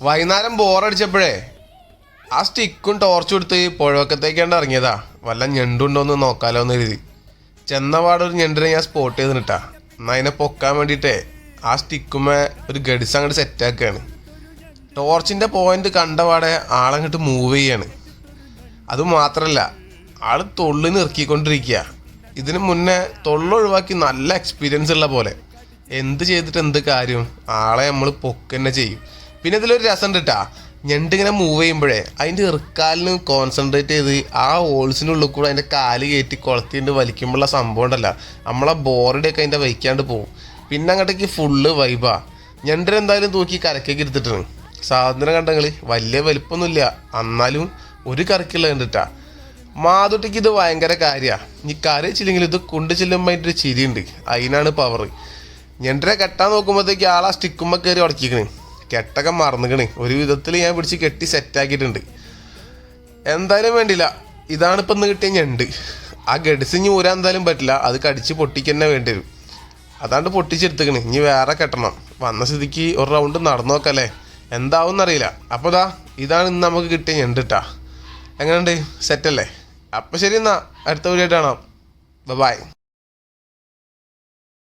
വൈകുന്നേരം ബോറടിച്ചപ്പോഴേ ആ സ്റ്റിക്കും ടോർച്ചും എടുത്ത് പുഴവക്കത്തേക്കാണ്ട് ഇറങ്ങിയതാ. വല്ല ഞണ്ടുണ്ടോന്ന് നോക്കാലോന്ന് എഴുതി. ചെന്നപാടൊരു ഞണ്ടിനെ ഞാൻ സ്പോട്ട് ചെയ്തിട്ടാ. എന്നാൽ അതിനെ പൊക്കാൻ വേണ്ടിയിട്ടേ ആ സ്റ്റിക്കുമ്മേ ഒരു ഗഡിസ് അങ്ങോട്ട് സെറ്റാക്കുകയാണ്. ടോർച്ചിൻ്റെ പോയിന്റ് കണ്ടപാടെ ആളങ്ങോട്ട് മൂവ് ചെയ്യാണ്. അതുമാത്രമല്ല, ആൾ തൊള്ളിന് ഇറക്കിക്കൊണ്ടിരിക്കുക. ഇതിന് മുന്നേ തൊള്ളൊഴിവാക്കി നല്ല എക്സ്പീരിയൻസ് ഉള്ള പോലെ. എന്ത് ചെയ്തിട്ട് എന്ത് കാര്യം, ആളെ നമ്മൾ പൊക്കന്നെ ചെയ്യും. പിന്നെ ഇതിലൊരു രസം കിട്ടാ, ഞണ്ടിങ്ങനെ മൂവ് ചെയ്യുമ്പോഴേ അതിൻ്റെ ഇറുക്കാലിന് കോൺസെൻട്രേറ്റ് ചെയ്ത് ആ ഹോൾസിനുള്ളിൽ കൂടെ അതിൻ്റെ കാല് കയറ്റി കൊളത്തിണ്ട് വലിക്കുമ്പോഴുള്ള സംഭവം ഉണ്ടല്ല, നമ്മളെ ബോറടിയൊക്കെ അതിൻ്റെ വയ്ക്കാണ്ട് പോകും. പിന്നെ അങ്ങോട്ടേക്ക് ഫുള്ള് വൈബാ. ഞണ്ടിനെന്തായാലും തൂക്കി കരക്കേക്ക് എടുത്തിട്ടാണ്. സാധനം കണ്ടെങ്കിൽ വലിയ വലിപ്പമൊന്നുമില്ല, എന്നാലും ഒരു കറിക്കുള്ള കണ്ടിട്ടാ. മാതുട്ടിക്ക് ഇത് ഭയങ്കര കാര്യമാണ്. ഈ കറി വെച്ചില്ലെങ്കിൽ ഇത് കൊണ്ട് ചെല്ലുമ്പോൾ അതിൻ്റെ ഒരു ചിരിയുണ്ട്, അതിനാണ് പവർ. ഞണ്ടിനെ കെട്ടാൻ നോക്കുമ്പോഴത്തേക്ക് ആളാ സ്റ്റിക്കുമ്പോൾ കയറി ഉടക്കിക്കണ്. കെട്ടൊക്കെ മറന്നുകണ്. ഒരു വിധത്തിൽ ഞാൻ പിടിച്ച് കെട്ടി സെറ്റാക്കിയിട്ടുണ്ട്. എന്തായാലും വേണ്ടില്ല, ഇതാണ് ഇപ്പം ഇന്ന് കിട്ടിയ ഞണ്ട്. ആ ഗഡിസിഞ്ഞ് ഊരാൻ എന്തായാലും പറ്റില്ല, അത് കടിച്ച് പൊട്ടിക്ക് തന്നെ വേണ്ടി വരും. അതാണ്ട് പൊട്ടിച്ചെടുത്തുക്കണ്. ഇനി വേറെ കെട്ടണം. വന്ന സ്ഥിതിക്ക് ഒരു റൗണ്ട് നടന്നു നോക്കല്ലേ, എന്താവും എന്നറിയില്ല. അപ്പോൾ ഇതാണ് ഇന്ന് നമുക്ക് കിട്ടിയ ഞണ്ട് കേട്ടാ. എങ്ങനെയുണ്ട്, സെറ്റല്ലേ? അപ്പം ശരി, എന്നാൽ അടുത്ത വീഡിയോ ആയിട്ട് കാണാം. ബൈ.